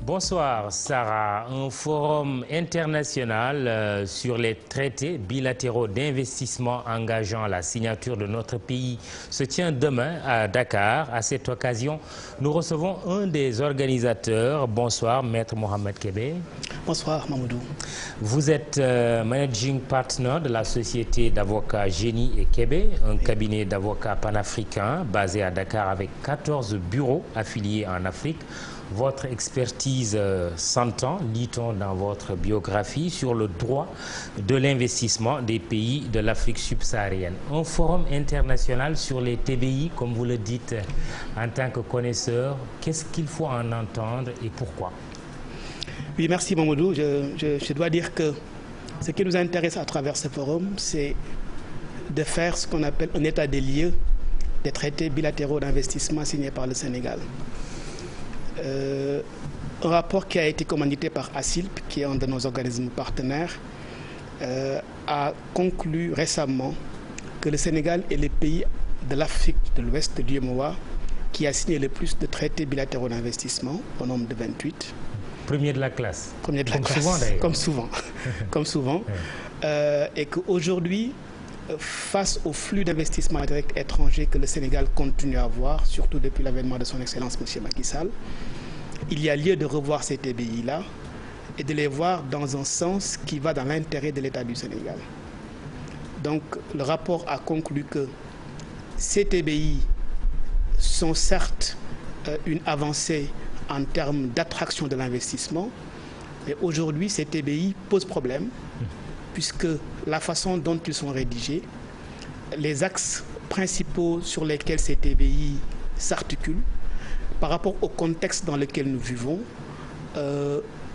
Bonsoir Sarah. Un forum international sur les traités bilatéraux d'investissement engageant la signature de notre pays se tient demain à Dakar. À cette occasion, nous recevons un des organisateurs. Bonsoir Maître Mohamed Kébé. Bonsoir Mamoudou. Vous êtes managing partner de la société d'avocats Génie et Kébé, un cabinet d'avocats panafricain basé à Dakar avec 14 bureaux affiliés en Afrique. Votre expertise s'entend, lit-on dans votre biographie, sur le droit de l'investissement des pays de l'Afrique subsaharienne. Un forum international sur les TBI, comme vous le dites en tant que connaisseur. Qu'est-ce qu'il faut en entendre et pourquoi? Oui, merci Mamoudou. Je dois dire que ce qui nous intéresse à travers ce forum, c'est de faire ce qu'on appelle un état des lieux des traités bilatéraux d'investissement signés par le Sénégal. Un rapport qui a été commandité par ASILP, qui est un de nos organismes partenaires, a conclu récemment que le Sénégal est le pays de l'Afrique de l'Ouest, de l'UEMOA, qui a signé le plus de traités bilatéraux d'investissement, au nombre de 28. Premier de la classe. Premier de la classe. Souvent, d'ailleurs. Comme souvent. Comme souvent. Et qu'aujourd'hui, face au flux d'investissements directs étrangers que le Sénégal continue à avoir, surtout depuis l'avènement de son Excellence M. Macky Sall, il y a lieu de revoir ces TBI-là et de les voir dans un sens qui va dans l'intérêt de l'État du Sénégal. Donc, le rapport a conclu que ces TBI sont certes une avancée en termes d'attraction de l'investissement, mais aujourd'hui, ces TBI posent problème, puisque la façon dont ils sont rédigés, les axes principaux sur lesquels ces TBI s'articulent, par rapport au contexte dans lequel nous vivons,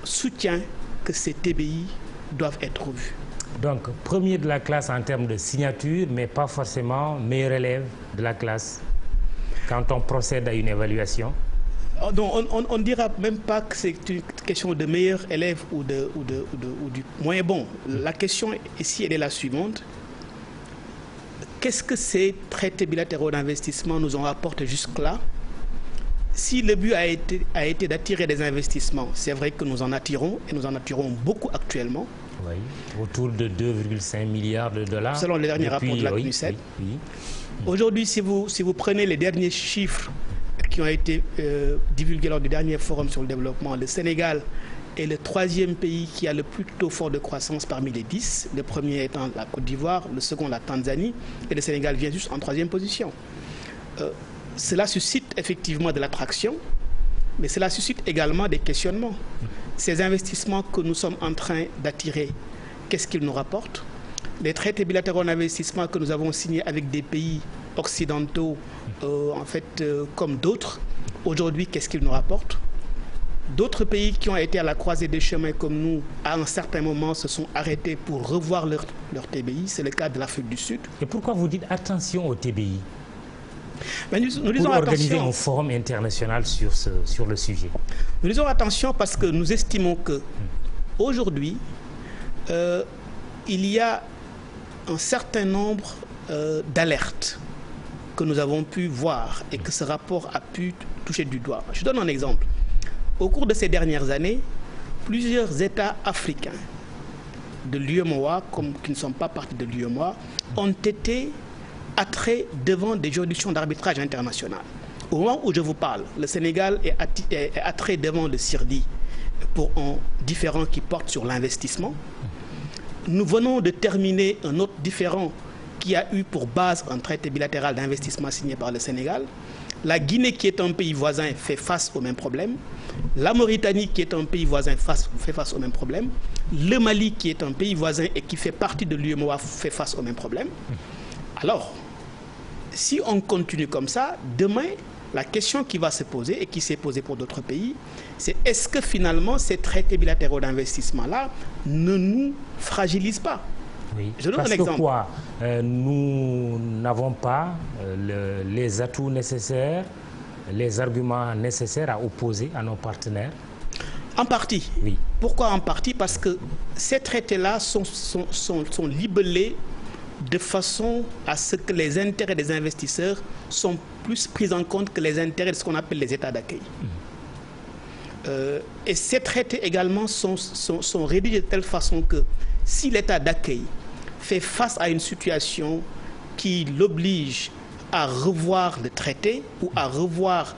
soutient que ces TBI doivent être revus. Donc, premier de la classe en termes de signature, mais pas forcément meilleur élève de la classe quand on procède à une évaluation? On ne dira même pas que c'est une question de meilleur élève ou du moins bon. La question ici, elle est la suivante. Qu'est-ce que ces traités bilatéraux d'investissement nous ont apporté jusque-là? Si le but a été d'attirer des investissements, c'est vrai que nous en attirons, et nous en attirons beaucoup actuellement. Oui, autour de 2,5 milliards de dollars. Selon les derniers rapports de la CNUSED. Oui. Aujourd'hui, si vous prenez les derniers chiffres qui ont été divulgués lors du dernier forum sur le développement, le Sénégal est le 3e pays qui a le plus tôt fort de croissance parmi les 10, le premier étant la Côte d'Ivoire, le second la Tanzanie, et le Sénégal vient juste en 3e position. Cela suscite effectivement de l'attraction, mais cela suscite également des questionnements. Ces investissements que nous sommes en train d'attirer, qu'est-ce qu'ils nous rapportent? Les traités bilatéraux d'investissement que nous avons signés avec des pays occidentaux, comme d'autres, aujourd'hui, qu'est-ce qu'ils nous rapportent? D'autres pays qui ont été à la croisée des chemins comme nous, à un certain moment, se sont arrêtés pour revoir leur TBI. C'est le cas de l'Afrique du Sud. Et pourquoi vous dites attention au TBI? Mais nous disons pour organiser attention. un forum international sur le sujet. Nous disons attention parce que nous estimons que aujourd'hui, il y a un certain nombre d'alertes que nous avons pu voir et que ce rapport a pu toucher du doigt. Je donne un exemple. Au cours de ces dernières années, plusieurs États africains de l'UEMOA, qui ne sont pas partie de l'UEMOA, ont été attraits devant des juridictions d'arbitrage international. Au moment où je vous parle, le Sénégal est attrait devant le CIRDI pour un différend qui porte sur l'investissement. Nous venons de terminer un autre différend qui a eu pour base un traité bilatéral d'investissement signé par le Sénégal. La Guinée, qui est un pays voisin, fait face au même problème. La Mauritanie, qui est un pays voisin, fait face au même problème. Le Mali, qui est un pays voisin et qui fait partie de l'UEMOA, fait face au même problème. Alors, si on continue comme ça, demain, la question qui va se poser et qui s'est posée pour d'autres pays, c'est est-ce que finalement ces traités bilatéraux d'investissement-là ne nous fragilisent pas? Oui. Je donne un Parce exemple. Que quoi nous n'avons pas les atouts nécessaires, les arguments nécessaires à opposer à nos partenaires? En partie. Oui. Pourquoi en partie? Parce que ces traités-là sont libellés de façon à ce que les intérêts des investisseurs sont plus pris en compte que les intérêts de ce qu'on appelle les États d'accueil. Et ces traités également sont rédigés de telle façon que si l'État d'accueil fait face à une situation qui l'oblige à revoir le traité ou à revoir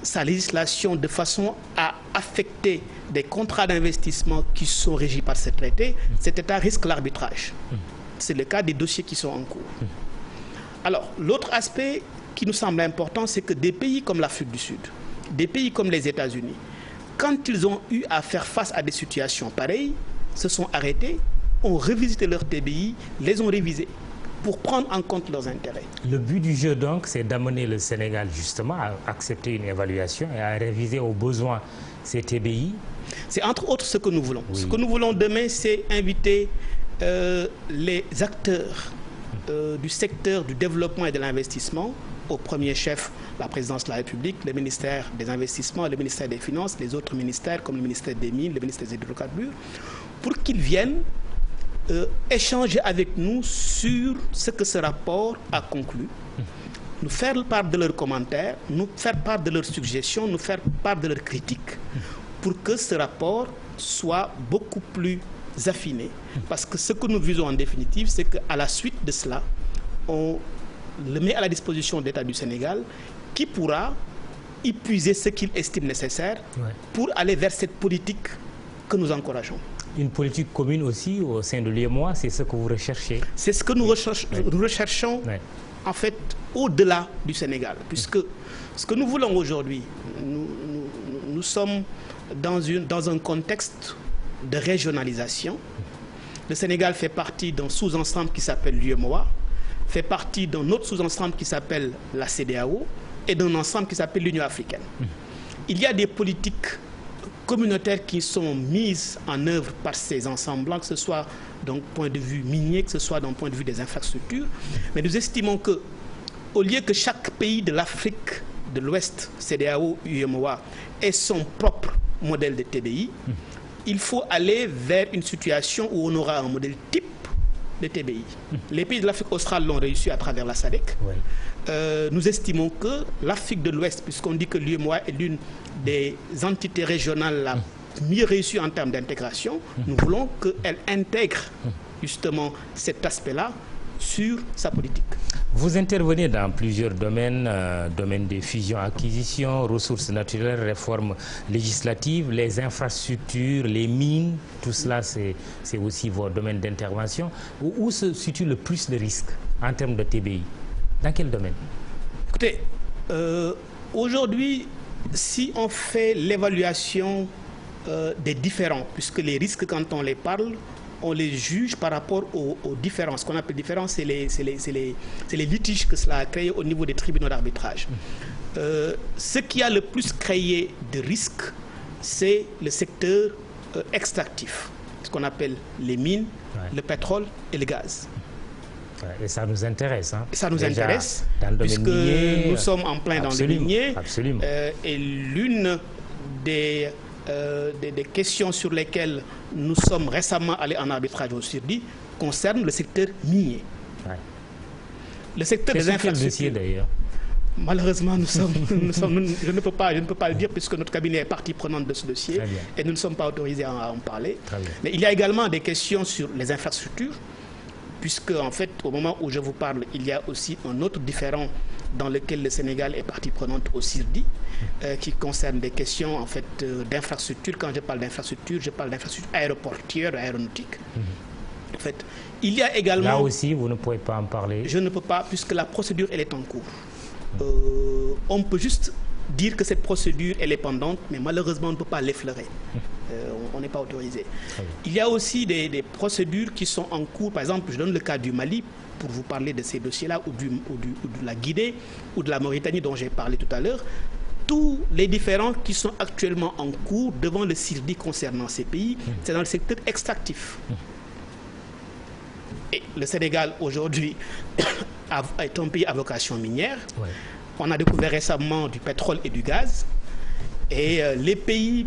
sa législation de façon à affecter des contrats d'investissement qui sont régis par ce traité, cet État risque l'arbitrage. C'est le cas des dossiers qui sont en cours. Alors, l'autre aspect qui nous semble important, c'est que des pays comme l'Afrique du Sud, des pays comme les États-Unis, quand ils ont eu à faire face à des situations pareilles, se sont arrêtés, ont revisité leurs TBI, les ont révisés pour prendre en compte leurs intérêts. Le but du jeu, donc, c'est d'amener le Sénégal, justement, à accepter une évaluation et à réviser au besoin ces TBI. C'est entre autres ce que nous voulons. Oui. Ce que nous voulons demain, c'est inviter les acteurs du secteur du développement et de l'investissement, au premier chef la présidence de la République, le ministère des Investissements, le ministère des Finances, les autres ministères comme le ministère des Mines, le ministère des Hydrocarbures, pour qu'ils viennent échanger avec nous sur ce que ce rapport a conclu, nous faire part de leurs commentaires, nous faire part de leurs suggestions, nous faire part de leurs critiques, pour que ce rapport soit beaucoup plus affiné. Parce que ce que nous visons en définitive, c'est qu'à la suite de cela, on le met à la disposition de l'État du Sénégal, qui pourra y puiser ce qu'il estime nécessaire pour aller vers cette politique que nous encourageons. Une politique commune aussi au sein de l'UEMOA, c'est ce que vous recherchez? C'est ce que nous recherchons, en fait, au-delà du Sénégal. Puisque ce que nous voulons aujourd'hui, nous sommes dans un contexte de régionalisation. Le Sénégal fait partie d'un sous-ensemble qui s'appelle l'UEMOA, fait partie d'un autre sous-ensemble qui s'appelle la CEDEAO et d'un ensemble qui s'appelle l'Union africaine. Il y a des politiques communautaires qui sont mises en œuvre par ces ensembles-là, que ce soit d'un point de vue minier, que ce soit d'un point de vue des infrastructures. Mais nous estimons que, au lieu que chaque pays de l'Afrique de l'Ouest, CEDEAO, UEMOA, ait son propre modèle de TBI, il faut aller vers une situation où on aura un modèle type de TBI. Les pays de l'Afrique australe l'ont réussi à travers la SADC. Nous estimons que l'Afrique de l'Ouest, puisqu'on dit que l'UEMOA est l'une des entités régionales la mieux réussie en termes d'intégration, nous voulons qu'elle intègre justement cet aspect-là sur sa politique. Vous intervenez dans plusieurs domaines, domaine des fusions-acquisitions, ressources naturelles, réformes législatives, les infrastructures, les mines, tout cela c'est aussi vos domaines d'intervention. Où se situe le plus de risques en termes de TBI? Dans quel domaine? Écoutez, aujourd'hui, si on fait l'évaluation des différents, puisque les risques, quand on les parle, on les juge par rapport aux différences. Ce qu'on appelle différences, c'est les litiges que cela a créés au niveau des tribunaux d'arbitrage. Ce qui a le plus créé de risques, c'est le secteur extractif, ce qu'on appelle les mines, le pétrole et le gaz. Et ça nous intéresse. Hein. Ça nous déjà intéresse, puisque minier, nous sommes en plein dans le minier. Absolument. Et l'une des questions sur lesquelles nous sommes récemment allés en arbitrage au Sirdi concerne le secteur minier. Le secteur des infrastructures. D'ailleurs. Malheureusement, je ne peux pas le dire puisque notre cabinet est partie prenante de ce dossier et nous ne sommes pas autorisés à en parler. Mais il y a également des questions sur les infrastructures, puisque en fait, au moment où je vous parle, il y a aussi un autre différend dans lequel le Sénégal est partie prenante au Sirdi, qui concerne des questions en fait d'infrastructures. Quand je parle d'infrastructures, je parle d'infrastructures aéroportuaires, aéronautiques. En fait, il y a également... Là aussi, vous ne pouvez pas en parler. Je ne peux pas, puisque la procédure, elle est en cours. On peut juste dire que cette procédure, elle est pendante, mais malheureusement, on ne peut pas l'effleurer. On n'est pas autorisé. Il y a aussi des procédures qui sont en cours. Par exemple, je donne le cas du Mali, pour vous parler de ces dossiers-là, ou de la Guinée, ou de la Mauritanie, dont j'ai parlé tout à l'heure. Tous les différends qui sont actuellement en cours devant le CIRDI concernant ces pays, c'est dans le secteur extractif. Et le Sénégal, aujourd'hui, est un pays à vocation minière. On a découvert récemment du pétrole et du gaz. Et les pays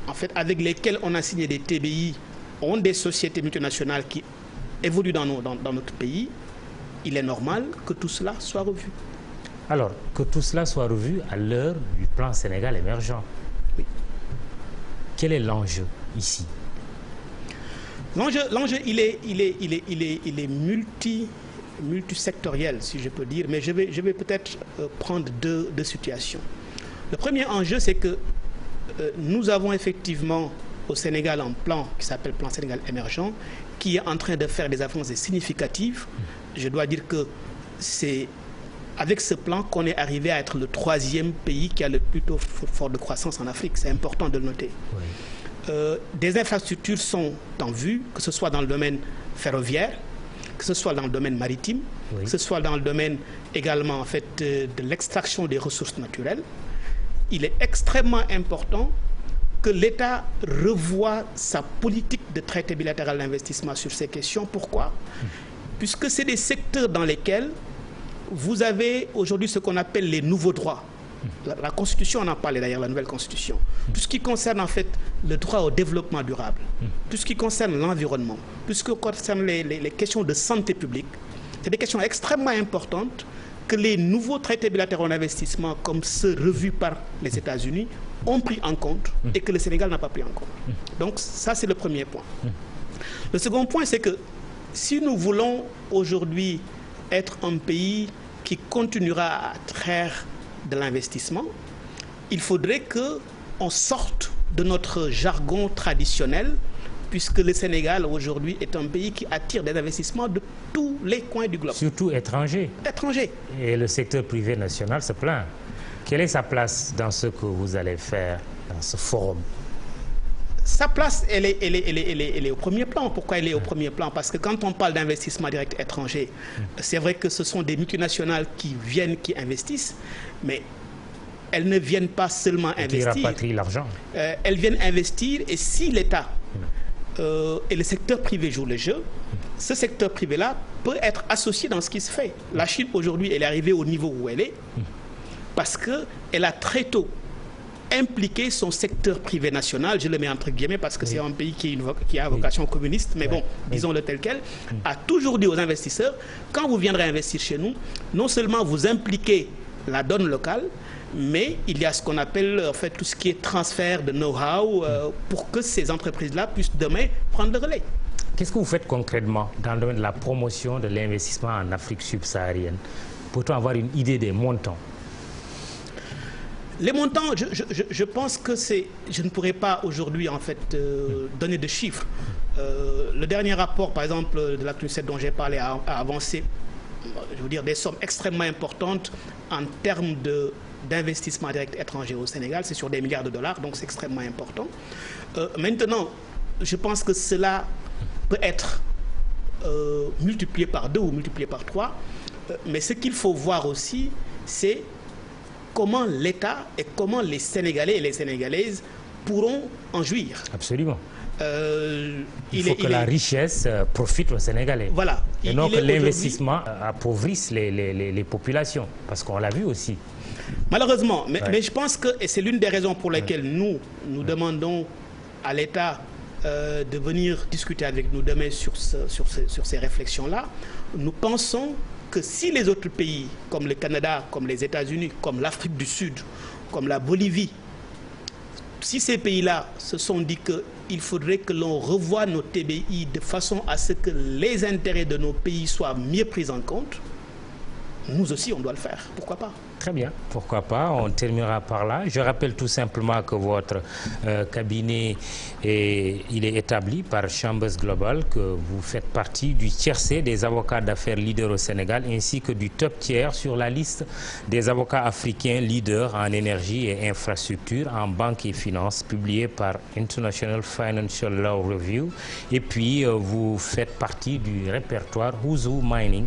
en fait, avec lesquels on a signé des TBI ont des sociétés multinationales qui évoluent dans notre pays. Il est normal que tout cela soit revu. Alors, que tout cela soit revu à l'heure du plan Sénégal émergent. Oui. Quel est l'enjeu ici? L'enjeu, il est multisectoriel, si je peux dire, mais je vais peut-être prendre deux situations. Le premier enjeu, c'est que nous avons effectivement au Sénégal un plan qui s'appelle Plan Sénégal émergent, qui est en train de faire des avancées significatives. Je dois dire que c'est avec ce plan qu'on est arrivé à être le 3e pays qui a le plus tôt fort de croissance en Afrique. C'est important de le noter. Oui. Des infrastructures sont en vue, que ce soit dans le domaine ferroviaire, que ce soit dans le domaine maritime, oui, que ce soit dans le domaine également en fait, de l'extraction des ressources naturelles. Il est extrêmement important que l'État revoie sa politique de traité bilatéral d'investissement sur ces questions. Pourquoi? Puisque c'est des secteurs dans lesquels vous avez aujourd'hui ce qu'on appelle les nouveaux droits. La Constitution, on en parlait d'ailleurs, la nouvelle Constitution. Tout ce qui concerne en fait le droit au développement durable, tout ce qui concerne l'environnement, tout ce qui concerne les questions de santé publique, c'est des questions extrêmement importantes que les nouveaux traités bilatéraux d'investissement, comme ceux revus par les États-Unis, ont pris en compte et que le Sénégal n'a pas pris en compte. Donc ça, c'est le premier point. Le second point, c'est que si nous voulons aujourd'hui être un pays qui continuera à attraire de l'investissement, il faudrait qu'on sorte de notre jargon traditionnel, puisque le Sénégal aujourd'hui est un pays qui attire des investissements de tous les coins du globe. Surtout étrangers. Étrangers. Et le secteur privé national se plaint. Quelle est sa place dans ce que vous allez faire dans ce forum? Sa place, elle est au premier plan. Pourquoi elle est au premier plan? Parce que quand on parle d'investissement direct étranger, c'est vrai que ce sont des multinationales qui viennent, qui investissent, mais elles ne viennent pas seulement investir. Qui rapatrient l'argent. Elles viennent investir, et si l'État et le secteur privé jouent le jeu, ce secteur privé-là peut être associé dans ce qui se fait. La Chine, aujourd'hui, elle est arrivée au niveau où elle est parce qu'elle a très tôt impliqué son secteur privé national, je le mets entre guillemets parce que c'est un pays qui a vocation communiste, mais bon, disons-le tel quel, a toujours dit aux investisseurs, quand vous viendrez investir chez nous, non seulement vous impliquez la donne locale, mais il y a ce qu'on appelle en fait tout ce qui est transfert de know-how pour que ces entreprises-là puissent demain prendre le relais. Qu'est-ce que vous faites concrètement dans le domaine de la promotion de l'investissement en Afrique subsaharienne? Peut-on avoir une idée des montants? Les montants, je pense que c'est... Je ne pourrais pas aujourd'hui en fait donner de chiffres. Le dernier rapport, par exemple, de la CNUSET dont j'ai parlé a avancé, je veux dire, des sommes extrêmement importantes en termes d'investissement direct étranger au Sénégal. C'est sur des milliards de dollars, donc c'est extrêmement important. Maintenant, je pense que cela peut être multiplié par 2 ou multiplié par 3. Mais ce qu'il faut voir aussi, c'est comment l'État et comment les Sénégalais et les Sénégalaises pourront en jouir. Absolument. Il faut que la richesse profite aux Sénégalais. Voilà. Et non que l'investissement appauvrisse les populations, parce qu'on l'a vu aussi. Malheureusement, mais je pense que, et c'est l'une des raisons pour lesquelles nous demandons à l'État de venir discuter avec nous demain sur ces réflexions-là, nous pensons que si les autres pays, comme le Canada, comme les États-Unis, comme l'Afrique du Sud, comme la Bolivie, si ces pays-là se sont dit qu'il faudrait que l'on revoie nos TBI de façon à ce que les intérêts de nos pays soient mieux pris en compte, nous aussi, on doit le faire. Pourquoi pas? Très bien, pourquoi pas, on terminera par là. Je rappelle tout simplement que votre cabinet il est établi par Chambers Global, que vous faites partie du tiercé des avocats d'affaires leaders au Sénégal, ainsi que du top tiers sur la liste des avocats africains leaders en énergie et infrastructure, en banque et finance, publié par International Financial Law Review. Et puis, vous faites partie du répertoire Who's Who Mining.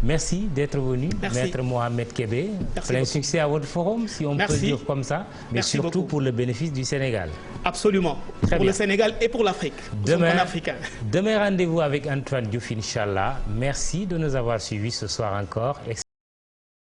Merci d'être venu, Maître Mohamed Kébé. Plein succès à votre forum, si on peut dire comme ça, mais surtout pour le bénéfice du Sénégal. Absolument, pour le Sénégal et pour l'Afrique, demain, rendez-vous avec Antoine Diouf, Inch'Allah. Merci de nous avoir suivis ce soir encore.